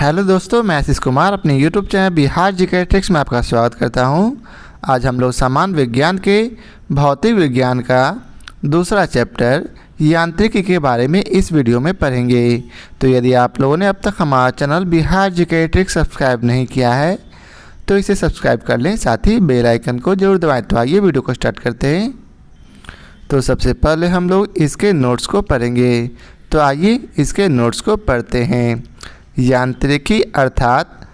Hello दोस्तों, मैं आशीष कुमार अपने YouTube channel Bihar GK tricks में आपका स्वागत करता हूं। आज हम लोग सामान्य विज्ञान के भौतिक विज्ञान का दूसरा चैप्टर यांत्रिकी के बारे में इस वीडियो में पढ़ेंगे। तो यदि आप लोगों ने अब तक हमारा channel Bihar GK tricks subscribe नहीं किया है तो इसे सब्सक्राइब कर लें, साथ ही बेल आइकन को जरूर दबाएं। तो आइए वीडियो को स्टार्ट करते हैं। तो सबसे पहले हम लोग इसके नोट्स को पढ़ेंगे। तो आइए इसके नोट्स को पढ़ते हैं। यांत्रिकी अर्थात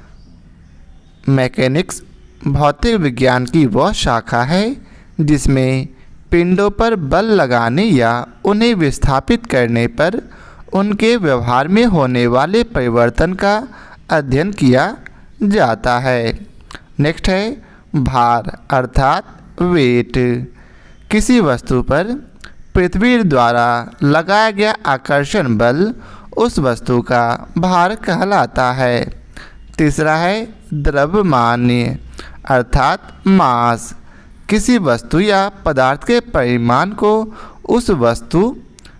मैकेनिक्स भौतिक विज्ञान की वह शाखा है जिसमें पिंडों पर बल लगाने या उन्हें विस्थापित करने पर उनके व्यवहार में होने वाले परिवर्तन का अध्ययन किया जाता है। नेक्स्ट है भार अर्थात वेट। किसी वस्तु पर पृथ्वी द्वारा लगाया गया आकर्षण बल उस वस्तु का भार कहलाता है। तीसरा है द्रव्यमान्य अर्थात मास। किसी वस्तु या पदार्थ के परिमाण को उस वस्तु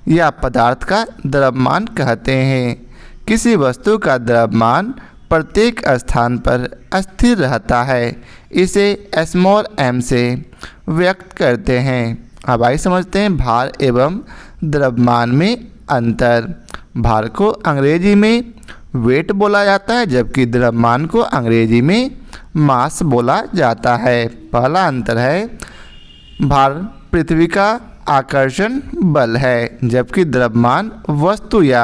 या पदार्थ का द्रव्यमान कहते हैं। किसी वस्तु का द्रव्यमान प्रत्येक स्थान पर अस्थिर रहता है, इसे स्मॉल m से व्यक्त करते हैं। अब आइए समझते हैं भार एवं द्रव्यमान में अंतर। भार को अंग्रेजी में वेट बोला जाता है, जबकि द्रव्यमान को अंग्रेजी में मास बोला जाता है। पहला अंतर है भार पृथ्वी का आकर्षण बल है, जबकि द्रव्यमान वस्तु या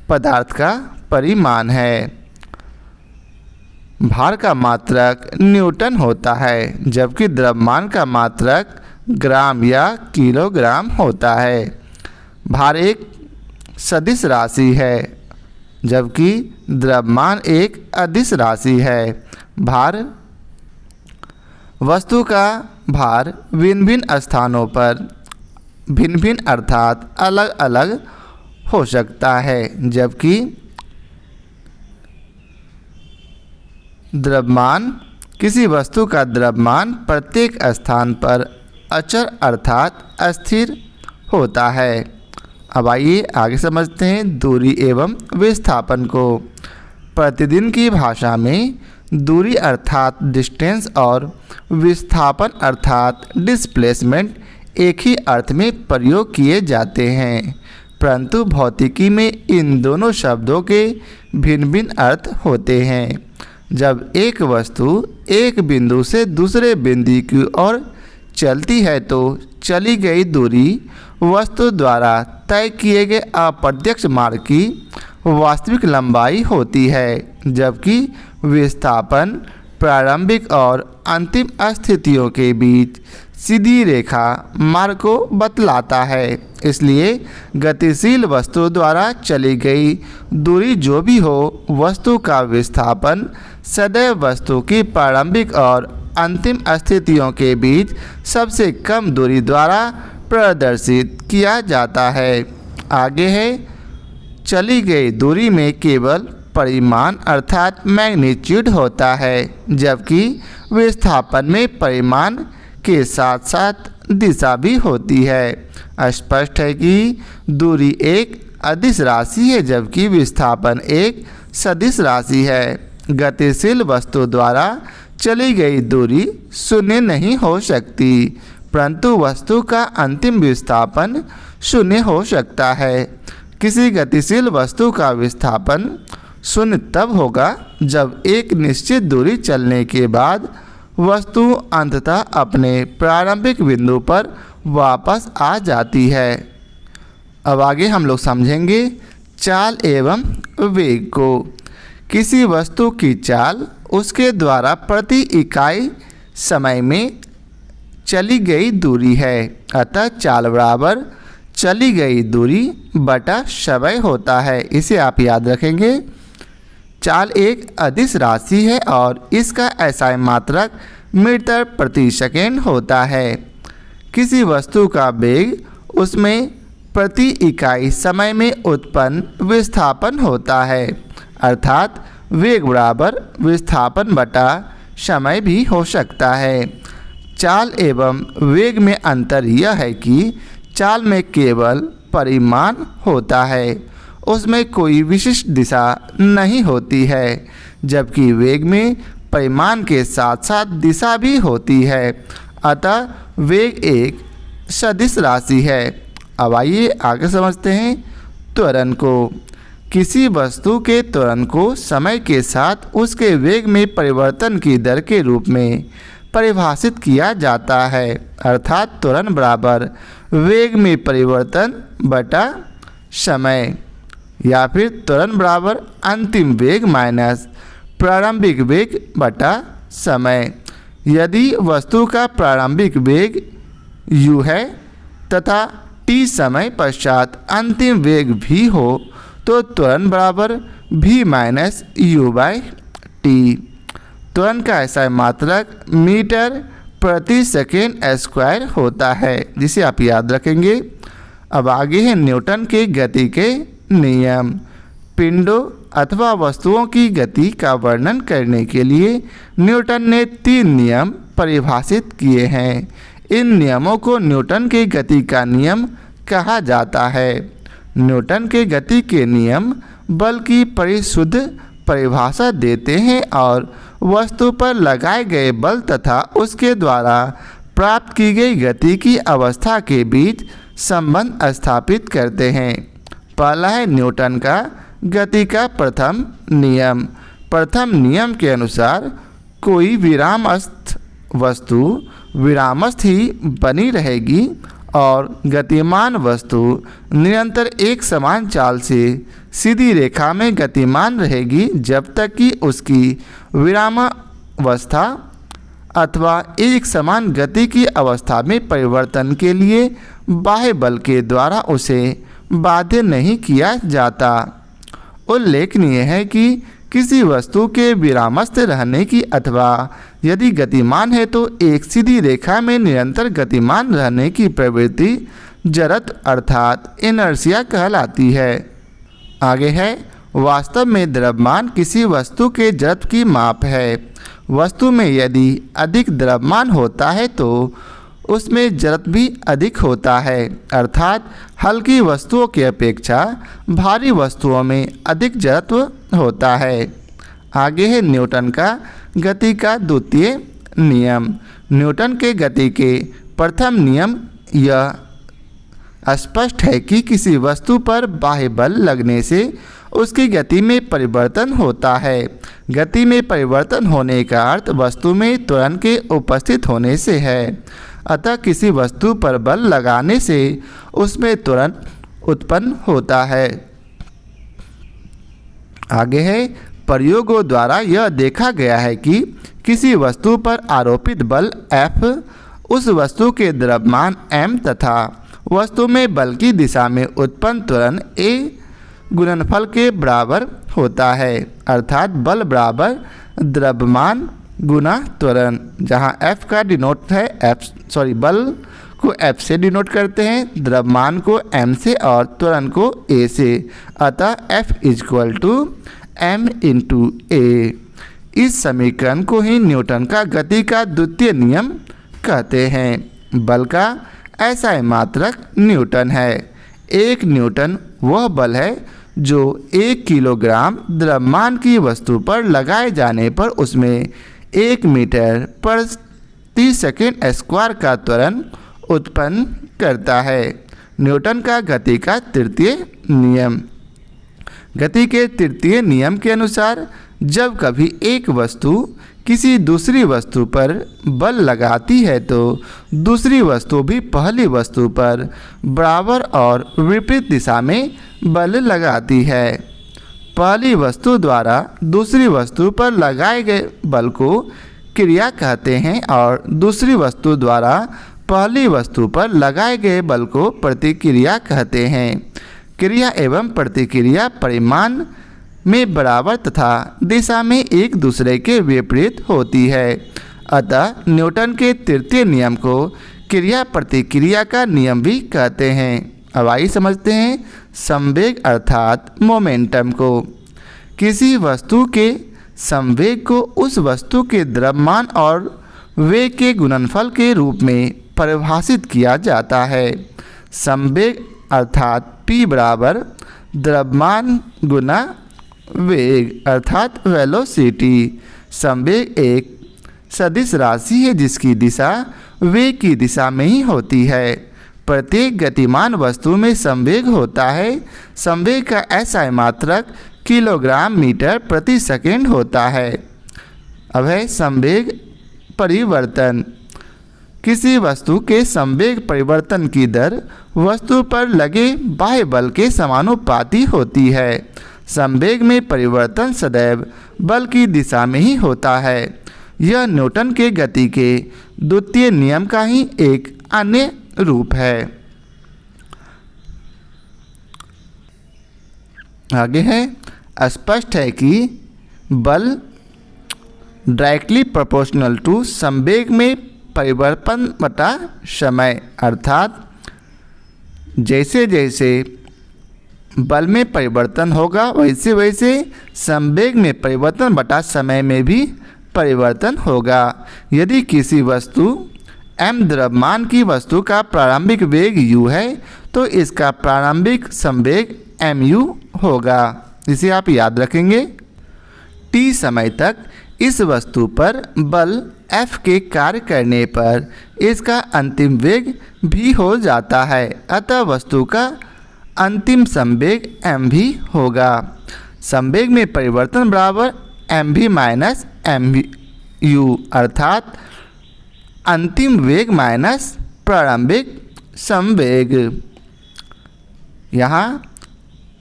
पदार्थ का परिमाण है। भार का मात्रक न्यूटन होता है, जबकि द्रव्यमान का मात्रक ग्राम या किलोग्राम होता है। भार एक सदिश राशि है, जबकि द्रव्यमान एक अदिश राशि है। भार वस्तु का भार भिन्न भिन्न स्थानों पर भिन्न भिन्न अर्थात अलग अलग हो सकता है, जबकि द्रव्यमान किसी वस्तु का द्रव्यमान प्रत्येक स्थान पर अचर अर्थात अस्थिर होता है। अब आइए आगे समझते हैं दूरी एवं विस्थापन को। प्रतिदिन की भाषा में दूरी अर्थात डिस्टेंस और विस्थापन अर्थात डिस्प्लेसमेंट एक ही अर्थ में प्रयोग किए जाते हैं, परंतु भौतिकी में इन दोनों शब्दों के भिन्न भिन्न अर्थ होते हैं। जब एक वस्तु एक बिंदु से दूसरे बिंदु की ओर चलती है तो चली गई दूरी वस्तु द्वारा तय किए गए अप्रत्यक्ष मार्ग की वास्तविक लंबाई होती है, जबकि विस्थापन प्रारंभिक और अंतिम स्थितियों के बीच सीधी रेखा मार्ग को बतलाता है। इसलिए गतिशील वस्तु द्वारा चली गई दूरी जो भी हो, वस्तु का विस्थापन सदैव वस्तु की प्रारंभिक और अंतिम स्थितियों के बीच सबसे कम दूरी द्वारा प्रदर्शित किया जाता है। आगे है चली गई दूरी में केवल परिमाण अर्थात मैग्नीट्यूड होता है, जबकि विस्थापन में परिमाण के साथ साथ दिशा भी होती है। स्पष्ट है कि दूरी एक अदिश राशि है, जबकि विस्थापन एक सदिश राशि है। गतिशील वस्तु द्वारा चली गई दूरी शून्य नहीं हो सकती, परंतु वस्तु का अंतिम विस्थापन शून्य हो सकता है। किसी गतिशील वस्तु का विस्थापन शून्य तब होगा जब एक निश्चित दूरी चलने के बाद वस्तु अंततः अपने प्रारंभिक बिंदु पर वापस आ जाती है। अब आगे हम लोग समझेंगे चाल एवं वेग को। किसी वस्तु की चाल उसके द्वारा प्रति इकाई समय में चली गई दूरी है, अतः चाल बराबर चली गई दूरी बटा समय होता है। इसे आप याद रखेंगे। चाल एक अदिश राशि है और इसका SI मात्रक मीटर प्रति सेकेंड होता है। किसी वस्तु का वेग उसमें प्रति इकाई समय में उत्पन्न विस्थापन होता है, अर्थात वेग बराबर विस्थापन बटा समय भी हो सकता है। चाल एवं वेग में अंतर यह है कि चाल में केवल परिमाण होता है उसमें कोई विशिष्ट दिशा नहीं होती है, जबकि वेग में परिमाण के साथ साथ दिशा भी होती है। अतः वेग एक सदिश राशि है। अब आइए आगे समझते हैं त्वरण को। किसी वस्तु के त्वरण को समय के साथ उसके वेग में परिवर्तन की दर के रूप में परिभाषित किया जाता है, अर्थात त्वरण बराबर वेग में परिवर्तन बटा समय, या फिर त्वरण बराबर अंतिम वेग माइनस प्रारंभिक वेग बटा समय। यदि वस्तु का प्रारंभिक वेग u है तथा t समय पश्चात अंतिम वेग v हो तो त्वरण बराबर v minus u by T. त्वरण का ऐसा मात्रक मीटर प्रति सेकेंड स्क्वायर होता है, जिसे आप याद रखेंगे। अब आगे है न्यूटन के गति के नियम। पिंडों अथवा वस्तुओं की गति का वर्णन करने के लिए न्यूटन ने 3 नियम परिभाषित किए हैं। इन नियमों को न्यूटन के गति का नियम कहा जाता है। न्यूटन के गति के नियम बल की परिशुद्ध परिभाषा देते हैं और वस्तु पर लगाए गए बल तथा उसके द्वारा प्राप्त की गई गति की अवस्था के बीच संबंध स्थापित करते हैं। पहला है न्यूटन का गति का प्रथम नियम। प्रथम नियम के अनुसार कोई विरामस्थ वस्तु विरामस्थ ही बनी रहेगी और गतिमान वस्तु निरंतर एक समान चाल से सीधी रेखा में गतिमान रहेगी जब तक कि उसकी विरामावस्था अथवा एक समान गति की अवस्था में परिवर्तन के लिए बाह्य बल के द्वारा उसे बाध्य नहीं किया जाता। उल्लेखनीय है कि किसी वस्तु के विरामस्थ रहने की अथवा यदि गतिमान है तो एक सीधी रेखा में निरंतर गतिमान रहने की प्रवृत्ति जड़त्व अर्थात इनर्शिया कहलाती है। आगे है वास्तव में द्रव्यमान किसी वस्तु के जड़त्व की माप है। वस्तु में यदि अधिक द्रव्यमान होता है तो उसमें जड़त्व भी अधिक होता है, अर्थात हल्की वस्तुओं की अपेक्षा भारी वस्तुओं में अधिक जड़त्व होता है। आगे है न्यूटन का गति का द्वितीय नियम। न्यूटन के गति के प्रथम नियम यह स्पष्ट है कि किसी वस्तु पर बाह्य बल लगने से उसकी गति में परिवर्तन होता है। गति में परिवर्तन होने का अर्थ वस्तु में त्वरण के उपस्थित होने से है। अतः किसी वस्तु पर बल लगाने से उसमें त्वरण उत्पन्न होता है। आगे है प्रयोगों द्वारा यह देखा गया है कि किसी वस्तु पर आरोपित बल F उस वस्तु के द्रव्यमान m तथा वस्तु में बल की दिशा में उत्पन्न त्वरण a गुणनफल के बराबर होता है, अर्थात बल बराबर द्रव्यमान गुना त्वरण, जहाँ F का डिनोट है बल को F से डिनोट करते हैं, द्रव्यमान को m से और त्वरण को a से। अतः F = m × a। इस समीकरण को ही न्यूटन का गति का द्वितीय नियम कहते हैं। बल का ऐसा मात्रक न्यूटन है। 1 न्यूटन वह बल है जो 1 किलोग्राम द्रव्यमान की वस्तु पर लगाए जाने पर उसमें 1 मीटर प्रति सेकेंड स्क्वायर का त्वरण उत्पन्न करता है। न्यूटन का गति का तृतीय नियम। गति के तृतीय नियम के अनुसार जब कभी एक वस्तु किसी दूसरी वस्तु पर बल लगाती है तो दूसरी वस्तु भी पहली वस्तु पर बराबर और विपरीत दिशा में बल लगाती है। पहली वस्तु द्वारा दूसरी वस्तु पर लगाए गए बल को क्रिया कहते हैं और दूसरी वस्तु द्वारा पहली वस्तु पर लगाए गए बल को प्रतिक्रिया कहते हैं। क्रिया एवं प्रतिक्रिया परिमाण में बराबर तथा दिशा में एक दूसरे के विपरीत होती है। अतः न्यूटन के तृतीय नियम को क्रिया प्रतिक्रिया का नियम भी कहते हैं। अब आइए समझते हैं संवेग अर्थात मोमेंटम को। किसी वस्तु के संवेग को उस वस्तु के द्रव्यमान और वेग के गुणनफल के रूप में परिभाषित किया जाता है। संवेग अर्थात P बराबर द्रव्यमान गुना वेग अर्थात वेलोसिटी। संवेग एक सदिश राशि है जिसकी दिशा वेग की दिशा में ही होती है। प्रत्येक गतिमान वस्तु में संवेग होता है। संवेग का SI मात्रक किलोग्राम मीटर प्रति सेकंड होता है। अब है संवेग परिवर्तन। किसी वस्तु के संवेग परिवर्तन की दर वस्तु पर लगे बाह्य बल के समानुपाती होती है। संवेग में परिवर्तन सदैव बल की दिशा में ही होता है। यह न्यूटन के गति के द्वितीय नियम का ही एक अन्य रूप है। आगे है, स्पष्ट है कि बल डायरेक्टली प्रोपोर्शनल टू संवेग में परिवर्तन बटा समय, अर्थात जैसे जैसे बल में परिवर्तन होगा वैसे वैसे संवेग में परिवर्तन बटा समय में भी परिवर्तन होगा। यदि किसी वस्तु m द्रव्यमान की वस्तु का प्रारंभिक वेग u है तो इसका प्रारंभिक संवेग mu होगा। इसे आप याद रखेंगे। t समय तक इस वस्तु पर बल F के कार्य करने पर इसका अंतिम वेग भी हो जाता है, अतः वस्तु का अंतिम संवेग m भी होगा। संवेग में परिवर्तन बराबर mv माइनस mu अर्थात अंतिम वेग माइनस प्रारंभिक संवेग। यहाँ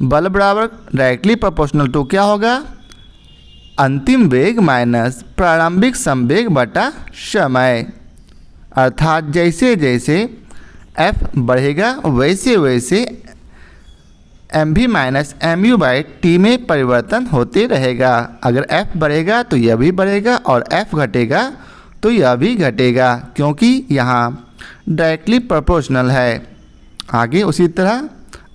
बल बराबर डायरेक्टली प्रोपोर्शनल टू क्या होगा, अंतिम वेग माइनस प्रारंभिक संवेग बटा समय, अर्थात जैसे जैसे F बढ़ेगा वैसे वैसे mv minus mu by T में परिवर्तन होते रहेगा। अगर F बढ़ेगा तो यह भी बढ़ेगा और F घटेगा तो यह भी घटेगा, क्योंकि यहाँ डायरेक्टली प्रोपोर्शनल है। आगे उसी तरह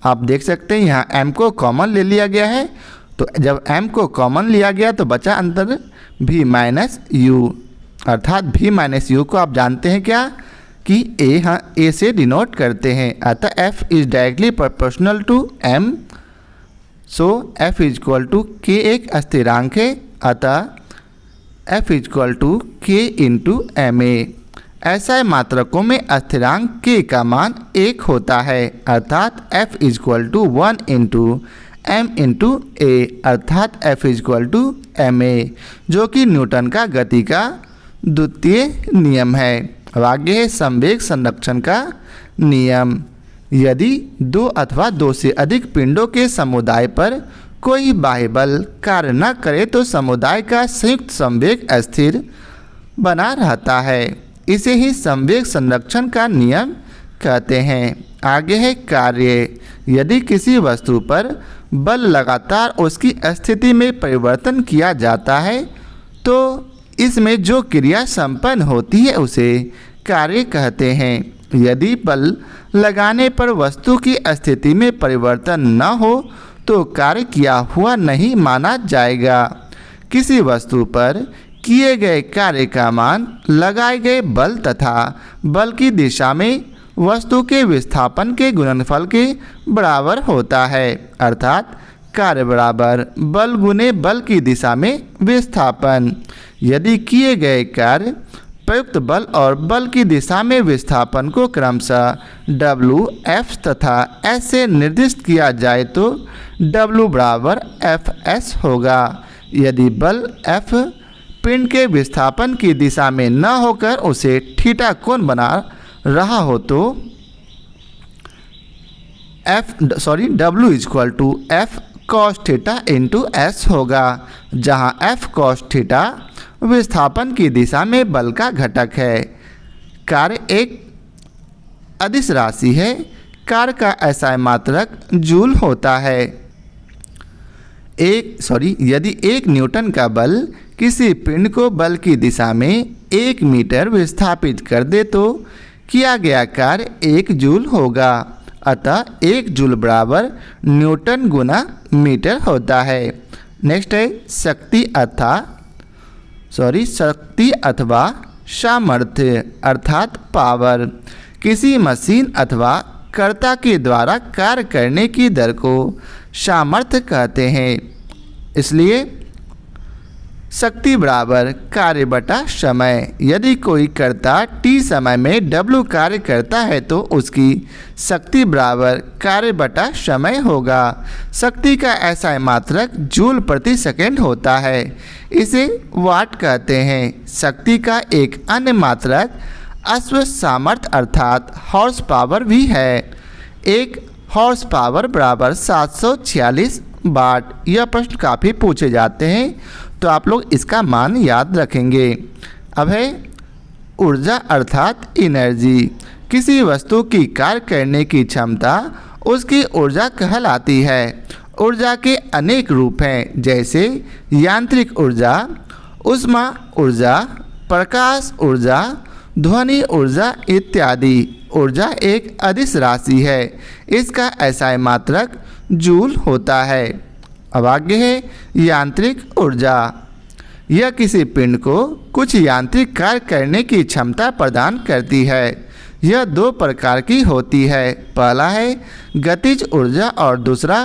आप देख सकते हैं यहाँ m को कॉमन ले लिया गया है, तो जब m को कॉमन लिया गया तो बचा अंतर v माइनस u, अर्थात v माइनस u को आप जानते हैं क्या कि a से डिनोट करते हैं, अतः f is directly proportional to m, so f is equal to k एक स्थिरांक है, अतः f is equal to k into m a. ऐसा मात्रकों में स्थिरांक k का मान 1 होता है, अर्थात f is equal to 1 into m into a, अर्थात f is equal to m a, जो कि न्यूटन का गति का द्वितीय नियम है। अब आगे है संवेग संरक्षण का नियम। यदि दो अथवा दो से अधिक पिंडों के समुदाय पर कोई बाह्य बल कार्य न करे तो समुदाय का संयुक्त संवेग स्थिर बना रहता है। इसे ही संवेग संरक्षण का नियम कहते हैं। आगे है कार्य। यदि किसी वस्तु पर बल लगातार उसकी स्थिति में परिवर्तन किया जाता है तो इसमें जो क्रिया संपन्न होती है उसे कार्य कहते हैं। यदि बल लगाने पर वस्तु की स्थिति में परिवर्तन न हो तो कार्य किया हुआ नहीं माना जाएगा। किसी वस्तु पर किए गए कार्य का मान लगाए गए बल तथा बल की दिशा में वस्तु के विस्थापन के गुणनफल के बराबर होता है, अर्थात कार्य बराबर बल गुने बल की दिशा में विस्थापन। यदि किए गए कार्य प्रयुक्त बल और बल की दिशा में विस्थापन को क्रमशः W, F तथा S से निर्दिष्ट किया जाए तो W बराबर Fs होगा। यदि बल F पिंड के विस्थापन की दिशा में न होकर उसे थीटा कोण बना रहा हो तो W is equal to F cos theta into S होगा, जहाँ F cos थीटा विस्थापन की दिशा में बल का घटक है। कार्य एक अदिश राशि है। कार्य का SI मात्रक जूल होता है। यदि 1 न्यूटन का बल किसी पिंड को बल की दिशा में 1 मीटर विस्थापित कर दे तो किया गया कार्य 1 जूल होगा, अतः 1 जूल बराबर न्यूटन गुना मीटर होता है। नेक्स्ट है शक्ति अथवा सामर्थ्य अर्थात पावर। किसी मशीन अथवा कर्ता के द्वारा कार्य करने की दर को सामर्थ्य कहते हैं। इसलिए शक्ति बराबर कार्य बटा समय। यदि कोई कर्ता t समय में w कार्य करता है तो उसकी शक्ति बराबर कार्य बटा समय होगा। शक्ति का ऐसा मात्रक जूल प्रति सेकंड होता है, इसे वाट कहते हैं। शक्ति का एक अन्य मात्रक अश्व सामर्थ्य अर्थात हॉर्स पावर भी है। एक हॉर्स पावर बराबर 746 वाट। यह प्रश्न काफ़ी पूछे जाते हैं, तो आप लोग इसका मान याद रखेंगे। अब है ऊर्जा अर्थात एनर्जी। किसी वस्तु की कार्य करने की क्षमता उसकी ऊर्जा कहलाती है। ऊर्जा के अनेक रूप हैं, जैसे यांत्रिक ऊर्जा, ऊष्मा ऊर्जा, प्रकाश ऊर्जा, ध्वनि ऊर्जा इत्यादि। ऊर्जा एक अदिश राशि है, इसका SI मात्रक जूल होता है। अब आगे है यांत्रिक ऊर्जा। यह किसी पिंड को कुछ यांत्रिक कार्य करने की क्षमता प्रदान करती है। यह दो प्रकार की होती है, पहला है गतिज ऊर्जा और दूसरा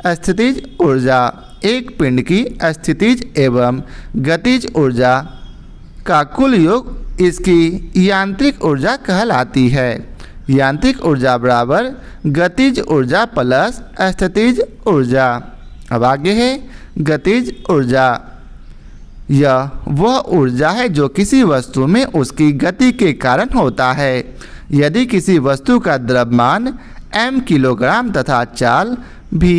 स्थितिज ऊर्जा। एक पिंड की स्थितिज एवं गतिज ऊर्जा का कुल योग इसकी यांत्रिक ऊर्जा कहलाती है। यांत्रिक ऊर्जा बराबर गतिज ऊर्जा प्लस स्थितिज ऊर्जा। अब आगे है गतिज ऊर्जा। यह वह ऊर्जा है जो किसी वस्तु में उसकी गति के कारण होता है। यदि किसी वस्तु का द्रव्यमान m किलोग्राम तथा चाल भी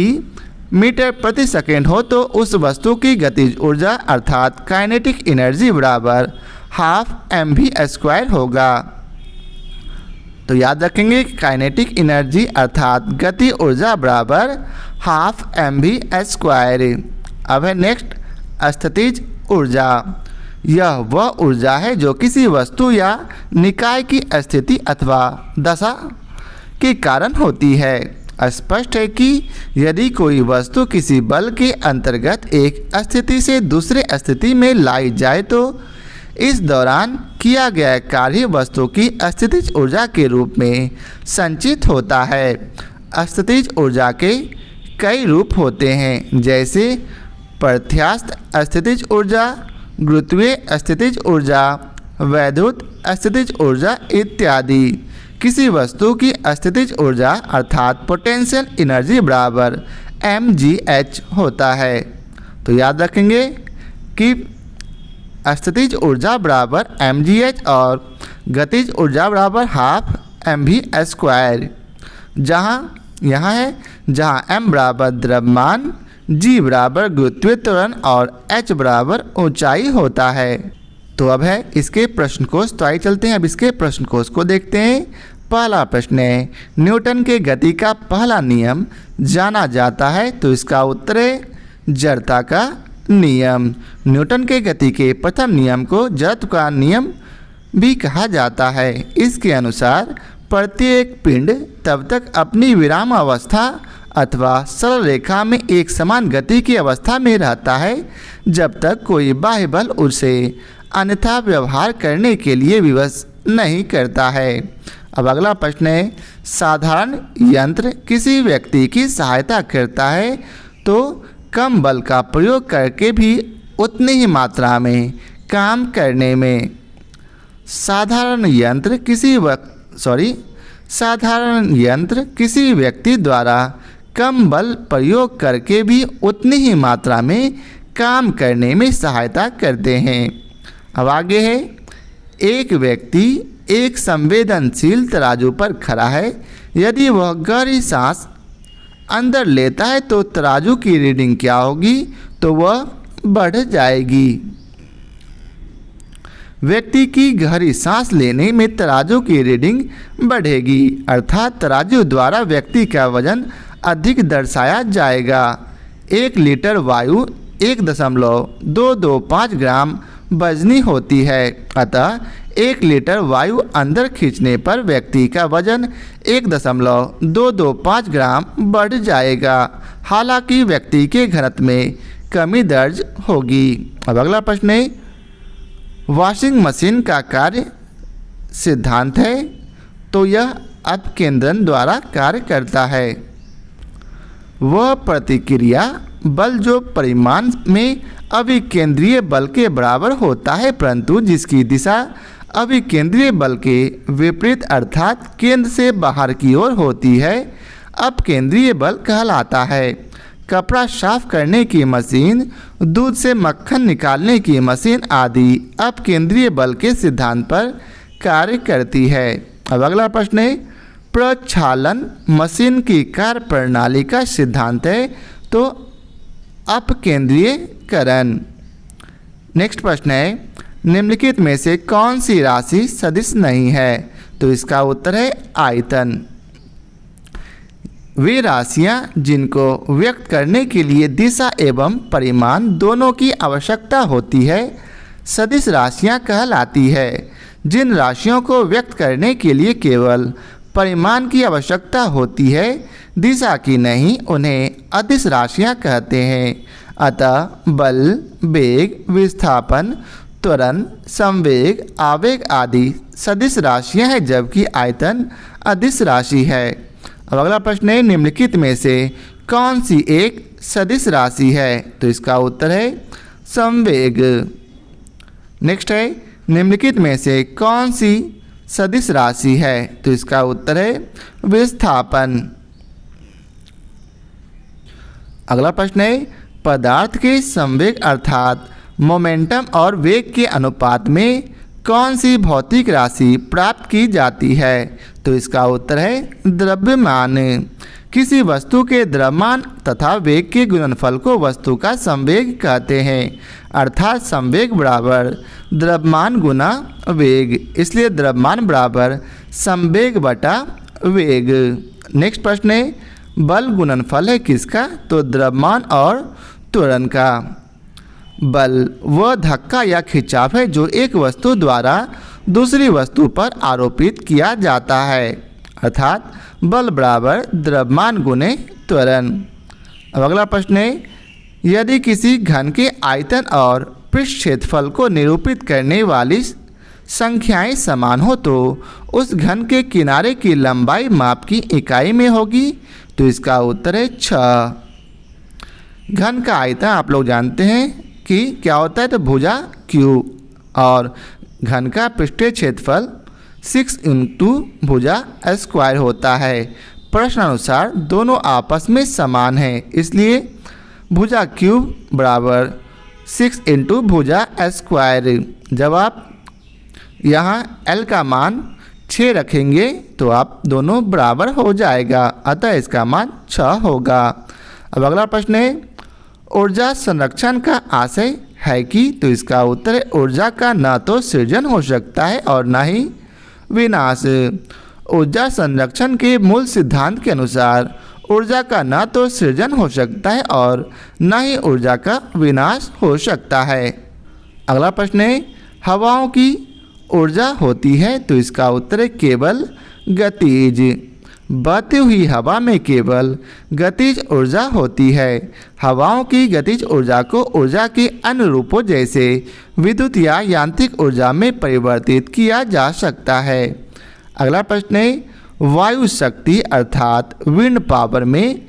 मीटर प्रति सेकंड हो तो उस वस्तु की गतिज ऊर्जा अर्थात काइनेटिक एनर्जी बराबर हाफ mv² होगा। तो याद रखेंगे काइनेटिक एनर्जी अर्थात गति ऊर्जा बराबर हाफ mv²। अब है नेक्स्ट स्थितिज ऊर्जा। यह वह ऊर्जा है जो किसी वस्तु या निकाय की स्थिति अथवा दशा के कारण होती है। स्पष्ट है कि यदि कोई वस्तु किसी बल के अंतर्गत एक स्थिति से दूसरे स्थिति में लाई जाए तो इस दौरान किया गया कार्य वस्तु की स्थितिज ऊर्जा के रूप में संचित होता है। स्थितिज ऊर्जा के कई रूप होते हैं, जैसे प्रत्यास्थ स्थितिज ऊर्जा, गुरुत्वीय स्थितिज ऊर्जा, वैद्युत स्थितिज ऊर्जा इत्यादि। किसी वस्तु की स्थितिज ऊर्जा अर्थात पोटेंशियल एनर्जी बराबर mgh होता है। तो याद रखेंगे कि स्थितिज ऊर्जा बराबर mgh और गतिज ऊर्जा बराबर हाफ mv²। जहाँ m बराबर द्रव्यमान, g बराबर गुरुत्वीय त्वरण और h बराबर ऊंचाई होता है। तो अब है इसके प्रश्न कोश। तो आइए चलते हैं अब इसके प्रश्न कोश को देखते हैं। पहला प्रश्न है न्यूटन के गति का पहला नियम जाना जाता है, तो इसका उत्तर है जड़ता का नियम। न्यूटन के गति के प्रथम नियम को जड़त्व का नियम भी कहा जाता है। इसके अनुसार प्रत्येक पिंड तब तक अपनी विराम अवस्था अथवा सरल रेखा में एक समान गति की अवस्था में रहता है जब तक कोई बाह्य बल उसे अन्यथा व्यवहार करने के लिए विवश नहीं करता है। अब अगला प्रश्न है साधारण यंत्र किसी व्यक्ति की सहायता करता है तो कम बल का प्रयोग करके भी उतनी ही मात्रा में काम करने में। साधारण यंत्र किसी व्यक्ति द्वारा कम बल प्रयोग करके भी उतनी ही मात्रा में काम करने में सहायता करते हैं। अब आगे है एक व्यक्ति एक संवेदनशील तराजू पर खड़ा है। यदि वह गहरी सांस अंदर लेता है तो तराजू की रीडिंग क्या होगी? तो वह बढ़ जाएगी। व्यक्ति की गहरी सांस लेने में तराजू की रीडिंग बढ़ेगी, अर्थात तराजू द्वारा व्यक्ति का वजन अधिक दर्शाया जाएगा। 1 लीटर वायु 1.225 ग्राम वजनी होती है, अतः 1 लीटर वायु अंदर खींचने पर व्यक्ति का वजन 1.225 ग्राम बढ़ जाएगा। हालांकि व्यक्ति के घनत्व में कमी दर्ज होगी। अब अगला प्रश्न है वॉशिंग मशीन का कार्य सिद्धांत है, तो यह अपकेंद्रन द्वारा कार्य करता है। वह प्रतिक्रिया बल जो परिमाण में अभिकेंद्रीय बल के बराबर होता है, परंतु जिसकी दिशा अभिकेंद्रीय बल के विपरीत अर्थात केंद्र से बाहर की ओर होती है, अपकेंद्रीय बल कहलाता है। कपड़ा साफ करने की मशीन, दूध से मक्खन निकालने की मशीन आदि अपकेंद्रीय बल के सिद्धांत पर कार्य करती है। अब अगला प्रश्न है, प्रक्षालन मशीन की कार्य प्रणाली का सिद्धांत है, तो अपकेंद्रीयकरण। नेक्स्ट प्रश्न है, निम्नलिखित में से कौन सी राशि सदिश नहीं है, तो इसका उत्तर है आयतन। वे राशियां जिनको व्यक्त करने के लिए दिशा एवं परिमाण दोनों की आवश्यकता होती है, सदिश राशियां कहलाती है। जिन राशियों को व्यक्त करने के लिए केवल परिमाण की आवश्यकता होती है, दिशा की नहीं, उन्हें अदिश राशियां कहते हैं। अतः बल, वेग, विस्थापन, त्वरण, संवेग, आवेग आदि सदिश राशियां हैं, जबकि आयतन अदिश राशि है। अब अगला प्रश्न है, निम्नलिखित में से कौन सी एक सदिश राशि है, तो इसका उत्तर है संवेग। नेक्स्ट है, निम्नलिखित में से कौन सी सदिश राशि है, तो इसका उत्तर है विस्थापन। अगला प्रश्न है, पदार्थ के संवेग अर्थात मोमेंटम और वेग के अनुपात में कौन सी भौतिक राशि प्राप्त की जाती है, तो इसका उत्तर है द्रव्यमान। किसी वस्तु के द्रव्यमान तथा वेग के गुणनफल को वस्तु का संवेग कहते हैं, अर्थात संवेग बराबर द्रव्यमान गुना वेग, इसलिए द्रव्यमान बराबर संवेग बटा वेग। नेक्स्ट प्रश्न है, बल गुणनफल है किसका, तो द्रव्यमान और त्वरण का। बल वह धक्का या खिंचाव है जो एक वस्तु द्वारा दूसरी वस्तु पर आरोपित किया जाता है, अर्थात बल बराबर द्रव्यमान गुने त्वरण। अब अगला प्रश्न है, यदि किसी घन के आयतन और पृष्ठ क्षेत्रफल को निरूपित करने वाली संख्याएं समान हो, तो उस घन के किनारे की लंबाई माप की इकाई में होगी, तो इसका उत्तर है 6। घन का आयतन आप लोग जानते हैं कि क्या होता है, तो भुजा क्यू, और घन का पृष्ठीय क्षेत्रफल 6 × भुजा स्क्वायर होता है। प्रश्नानुसार दोनों आपस में समान हैं, इसलिए भुजा क्यूब बराबर 6 × भुजा स्क्वायर। जब आप यहाँ L का मान 6 रखेंगे तो आप दोनों बराबर हो जाएगा, अतः इसका मान 6 होगा। अब अगला प्रश्न है, ऊर्जा संरक्षण का आशय है कि, तो इसका उत्तर है ऊर्जा का न तो सृजन हो सकता है और न ही विनाश। ऊर्जा संरक्षण के मूल सिद्धांत के अनुसार ऊर्जा का न तो सृजन हो सकता है और न ही ऊर्जा का विनाश हो सकता है। अगला प्रश्न है, हवाओं की ऊर्जा होती है, तो इसका उत्तर है केवल गतिज। बहती हुई हवा में केवल गतिज ऊर्जा होती है। हवाओं की गतिज ऊर्जा को ऊर्जा के अन्य रूपों जैसे विद्युत या यांत्रिक ऊर्जा में परिवर्तित किया जा सकता है। अगला प्रश्न है, वायु शक्ति अर्थात विंड पावर में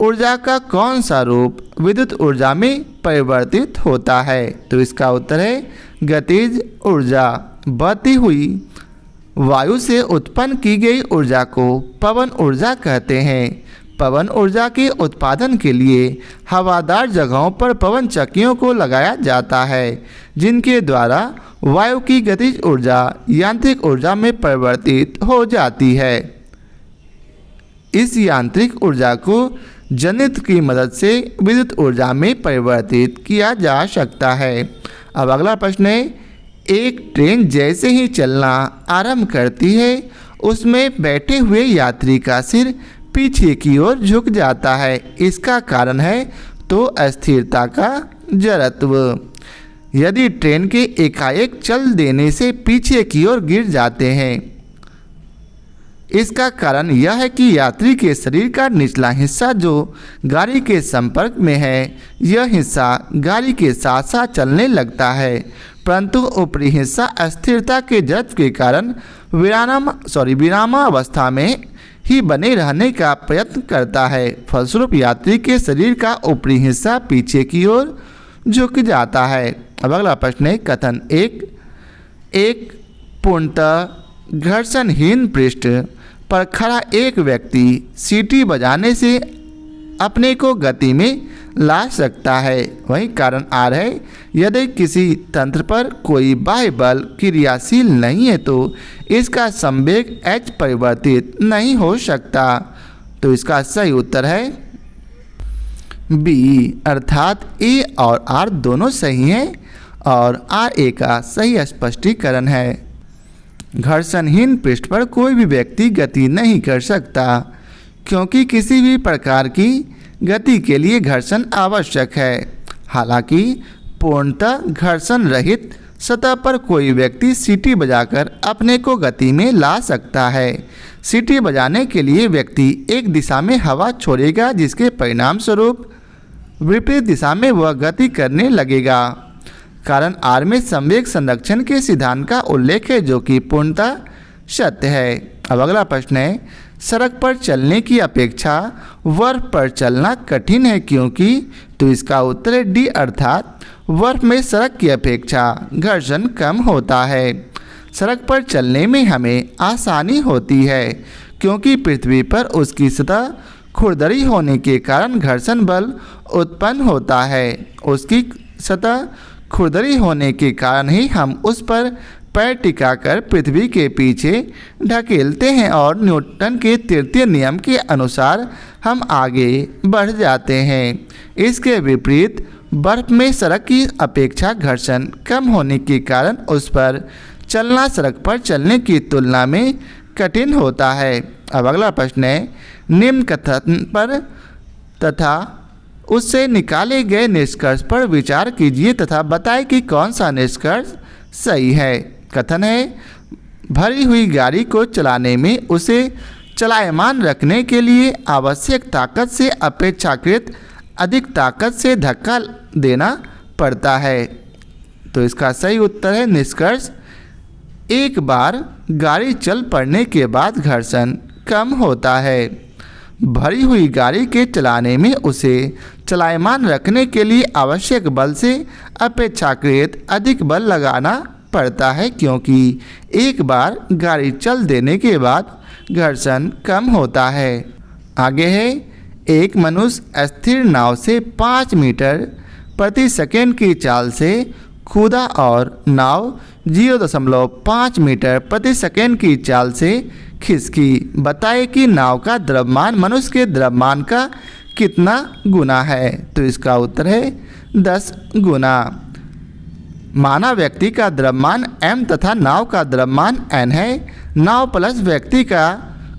ऊर्जा का कौन सा रूप विद्युत ऊर्जा में परिवर्तित होता है, तो इसका उत्तर है गतिज ऊर्जा। बहती हुई वायु से उत्पन्न की गई ऊर्जा को पवन ऊर्जा कहते हैं। पवन ऊर्जा के उत्पादन के लिए हवादार जगहों पर पवन चक्कियों को लगाया जाता है, जिनके द्वारा वायु की गतिज ऊर्जा यांत्रिक ऊर्जा में परिवर्तित हो जाती है। इस यांत्रिक ऊर्जा को जनित्र की मदद से विद्युत ऊर्जा में परिवर्तित किया जा सकता है। अब अगला प्रश्न है, एक ट्रेन जैसे ही चलना आरंभ करती है, उसमें बैठे हुए यात्री का सिर पीछे की ओर झुक जाता है। इसका कारण है तो अस्थिरता का जड़त्व। यदि ट्रेन के एकाएक चल देने से पीछे की ओर गिर जाते हैं, इसका कारण यह है कि यात्री के शरीर का निचला हिस्सा जो गाड़ी के संपर्क में है, यह हिस्सा गाड़ी के साथ साथ चलने लगता है, परंतु ऊपरी हिस्सा अस्थिरता के जड़त्व के कारण विरामावस्था में ही बने रहने का प्रयत्न करता है। फलस्वरूप यात्री के शरीर का ऊपरी हिस्सा पीछे की ओर झुक जाता है। अब अगला प्रश्न है कथन एक पूर्णतः घर्षणहीन पृष्ठ पर खड़ा एक व्यक्ति सीटी बजाने से अपने को गति में ला सकता है। वही कारण आर है, यदि किसी तंत्र पर कोई बाह्य बल क्रियाशील नहीं है तो इसका संवेग h परिवर्तित नहीं हो सकता। तो इसका सही उत्तर है बी, अर्थात ए और आर दोनों सही हैं और आर ए का सही स्पष्टीकरण है। घर्षणहीन पृष्ठ पर कोई भी व्यक्ति गति नहीं कर सकता क्योंकि किसी भी प्रकार की गति के लिए घर्षण आवश्यक है। हालांकि पूर्णतः घर्षण रहित सतह पर कोई व्यक्ति सीटी बजाकर अपने को गति में ला सकता है। सीटी बजाने के लिए व्यक्ति एक दिशा में हवा छोड़ेगा जिसके परिणाम स्वरूप विपरीत दिशा में वह गति करने लगेगा। कारण आर में संवेग संरक्षण के सिद्धांत का उल्लेख है जो कि पूर्णतः सत्य है। अब अगला प्रश्न है, सड़क पर चलने की अपेक्षा बर्फ पर चलना कठिन है क्योंकि? तो इसका उत्तर है डी, अर्थात बर्फ में सड़क की अपेक्षा घर्षण कम होता है। सड़क पर चलने में हमें आसानी होती है क्योंकि पृथ्वी पर उसकी सतह खुरदरी होने के कारण घर्षण बल उत्पन्न होता है। उसकी सतह खुरदरी होने के कारण ही हम उस पर पैर टिकाकर पृथ्वी के पीछे ढकेलते हैं और न्यूटन के तृतीय नियम के अनुसार हम आगे बढ़ जाते हैं। इसके विपरीत बर्फ में सड़क की अपेक्षा घर्षण कम होने के कारण उस पर चलना सड़क पर चलने की तुलना में कठिन होता है। अब अगला प्रश्न है, निम्न कथन पर तथा उससे निकाले गए निष्कर्ष पर विचार कीजिए तथा बताएं कि कौन सा निष्कर्ष सही है। कथन है, भरी हुई गाड़ी को चलाने में उसे चलायमान रखने के लिए आवश्यक ताकत से अपेक्षाकृत अधिक ताकत से धक्का देना पड़ता है। तो इसका सही उत्तर है निष्कर्ष, एक बार गाड़ी चल पड़ने के बाद घर्षण कम होता है। भरी हुई गाड़ी के चलाने में उसे चलायमान रखने के लिए आवश्यक बल से अपेक्षाकृत अधिक बल लगाना पड़ता है क्योंकि एक बार गाड़ी चल देने के बाद घर्षण कम होता है। आगे है, एक मनुष्य स्थिर नाव से 5 मीटर प्रति सेकंड की चाल से कूदा और नाव 0.5 मीटर प्रति सेकंड की चाल से खिसकी। बताए कि नाव का द्रव्यमान मनुष्य के द्रव्यमान का कितना गुना है। तो इसका उत्तर है 10 गुना। माना व्यक्ति का द्रव्यमान m तथा नाव का द्रव्यमान n है। नाव प्लस व्यक्ति का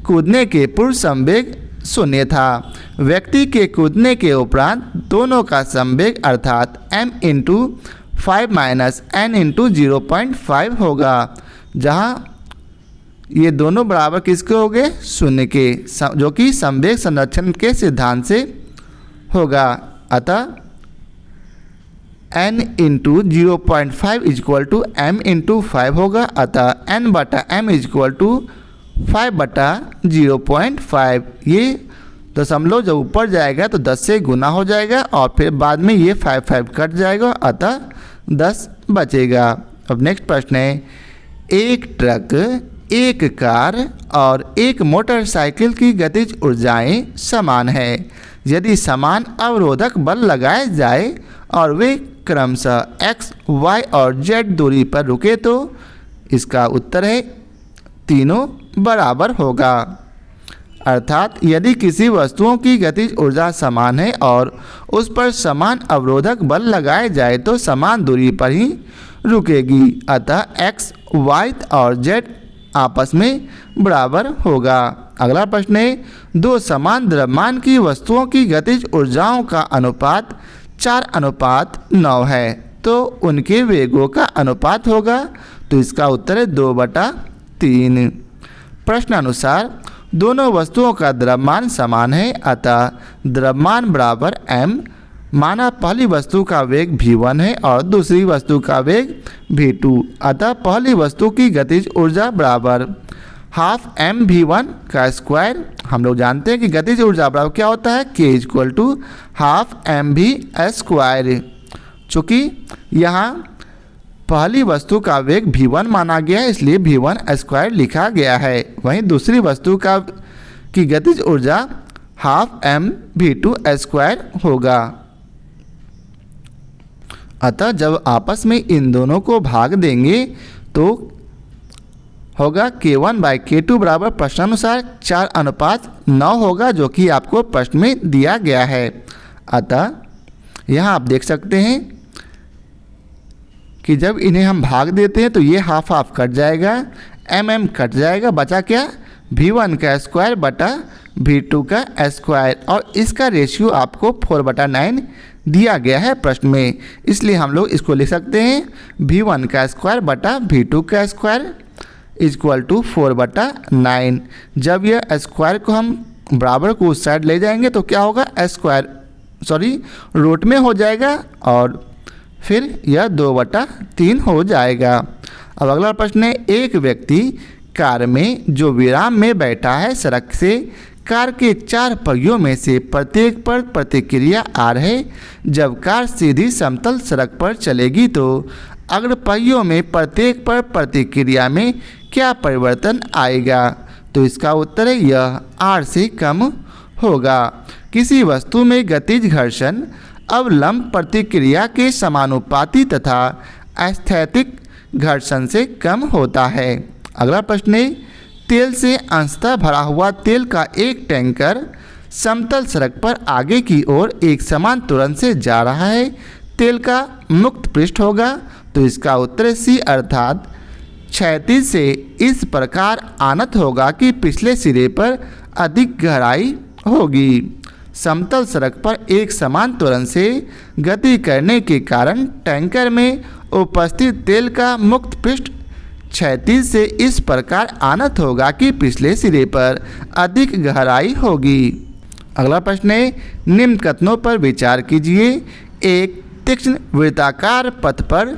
कूदने के पूर्व संवेग 0 था। व्यक्ति के कूदने के उपरांत दोनों का संवेग अर्थात m into 5 minus n into 0.5 होगा, जहाँ ये दोनों बराबर किसके हो गए? 0 के, जो कि संवेग संरक्षण के सिद्धांत से होगा। अतः n into 0.5 is equal to m into 5 होगा। अतः n बटा m इजक्वल टू 5 बटा 0.5। ये दशमलव जब ऊपर जाएगा तो 10 से गुना हो जाएगा और फिर बाद में ये 5 कट जाएगा, अतः 10 बचेगा। अब नेक्स्ट प्रश्न है, एक ट्रक, एक कार और एक मोटरसाइकिल की गतिज ऊर्जाएं समान है। यदि समान अवरोधक बल लगाए जाए और वे क्रमशः x, y और z दूरी पर रुके तो इसका उत्तर है तीनों बराबर होगा। अर्थात यदि किसी वस्तुओं की गतिज ऊर्जा समान है और उस पर समान अवरोधक बल लगाए जाए तो समान दूरी पर ही रुकेगी। अतः x, y और z आपस में बराबर होगा। अगला प्रश्न है, दो समान द्रव्यमान की वस्तुओं की गतिज ऊर्जाओं का अनुपात 4:9 है तो उनके वेगों का अनुपात होगा। तो इसका उत्तर है 2/3। प्रश्नानुसार दोनों वस्तुओं का द्रव्यमान समान है, अतः द्रव्यमान बराबर m। माना पहली वस्तु का वेग v1 है और दूसरी वस्तु का वेग v2, अतः पहली वस्तु की गतिज ऊर्जा बराबर हाफ एम वी वन का स्क्वायर। हम लोग जानते हैं कि गतिज ऊर्जा बराबर क्या होता है, k equal to half m v square. चूँकि यहाँ पहली वस्तु का वेग v1 माना गया है, इसलिए v1 स्क्वायर लिखा गया है। वहीं दूसरी वस्तु की गतिज ऊर्जा half m v two square होगा। अतः जब आपस में इन दोनों को भाग देंगे तो होगा k1 बाई k2 बराबर प्रश्नानुसार 4:9 होगा, जो कि आपको प्रश्न में दिया गया है। अतः यहाँ आप देख सकते हैं कि जब इन्हें हम भाग देते हैं तो ये हाफ हाफ कट जाएगा, एम कट जाएगा, बचा क्या, v1 का स्क्वायर बटा v2 का स्क्वायर, और इसका रेशियो आपको 4/9 दिया गया है प्रश्न में। इसलिए हम लोग इसको लिख सकते हैं v1 का स्क्वायर बटा v2 का स्क्वायर इक्वल टू 4/9। जब यह स्क्वायर को हम बराबर को उस साइड ले जाएंगे तो क्या होगा, रूट में हो जाएगा और फिर यह 2/3 हो जाएगा। अब अगला प्रश्न है, एक व्यक्ति कार में जो विराम में बैठा है, सड़क से कार के 4 पहियों में से प्रत्येक पर प्रतिक्रिया आ रहे। जब कार सीधी समतल सड़क पर चलेगी तो अग्र पहियों में प्रत्येक पर प्रतिक्रिया में क्या परिवर्तन आएगा। तो इसका उत्तर है यह r से कम होगा। किसी वस्तु में गतिज घर्षण अवलंब प्रतिक्रिया के समानुपाती तथा स्थैतिक घर्षण से कम होता है। अगला प्रश्न है, तेल से अंशतः भरा हुआ तेल का एक टैंकर समतल सड़क पर आगे की ओर एक समान त्वरण से जा रहा है। तेल का मुक्त पृष्ठ होगा। तो इसका उत्तर सी अर्थात क्षैतिज से इस प्रकार आनत होगा कि पिछले सिरे पर अधिक गहराई होगी। समतल सड़क पर एक समान त्वरण से गति करने के कारण टैंकर में उपस्थित तेल का मुक्त पृष्ठ क्षैतिज से इस प्रकार आनत होगा कि पिछले सिरे पर अधिक गहराई होगी। अगला प्रश्न है, निम्न कथनों पर विचार कीजिए। एक तीक्ष्ण वृत्ताकार पथ पर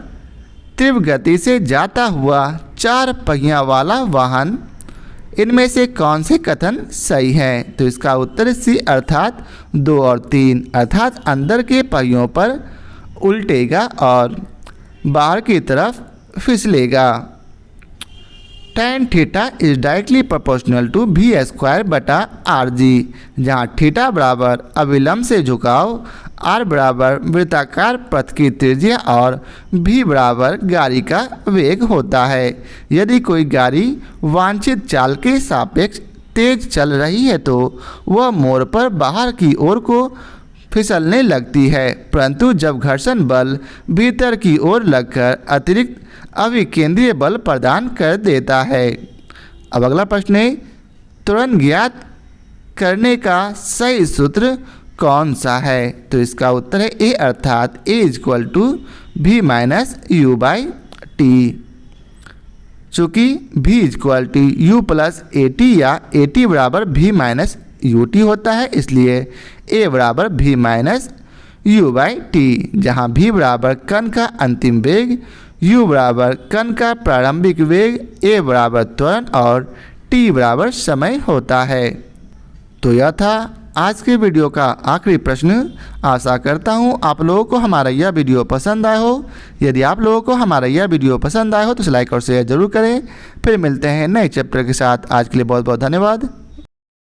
तीव्र गति से जाता हुआ 4 पहिया वाला वाहन, इनमें से कौन से कथन सही हैं। तो इसका उत्तर सी अर्थात 2 और 3, अर्थात अंदर के पहियों पर उल्टेगा और बाहर की तरफ फिसलेगा। tan theta is directly proportional to v square बटा आर जी, जहाँ थीटा बराबर अविलंब से झुकाव, r बराबर वृत्ताकार पथ की त्रिज्या और v बराबर गाड़ी का वेग होता है। यदि कोई गाड़ी वांछित चाल के सापेक्ष तेज चल रही है तो वह मोड़ पर बाहर की ओर को फिसलने लगती है, परंतु जब घर्षण बल भीतर की ओर लगकर अतिरिक्त अभिकेंद्रीय बल प्रदान कर देता है। अब अगला प्रश्न है, त्वरण ज्ञात करने का सही सूत्र कौन सा है। तो इसका उत्तर है ए अर्थात a equal to v minus u by t. चूँकि v equal to u plus a t या ए टी बराबर v माइनस यू टी होता है, इसलिए a बराबर v minus u by t, जहाँ v बराबर कण का अंतिम वेग, u बराबर कण का प्रारंभिक वेग, a बराबर त्वरण और t बराबर समय होता है। तो यह था आज के वीडियो का आखिरी प्रश्न। आशा करता हूँ आप लोगों को हमारा यह वीडियो पसंद आया हो। यदि आप लोगों को हमारा यह वीडियो पसंद आया हो तो लाइक और शेयर जरूर करें। फिर मिलते हैं नए चैप्टर के साथ। आज के लिए बहुत बहुत धन्यवाद।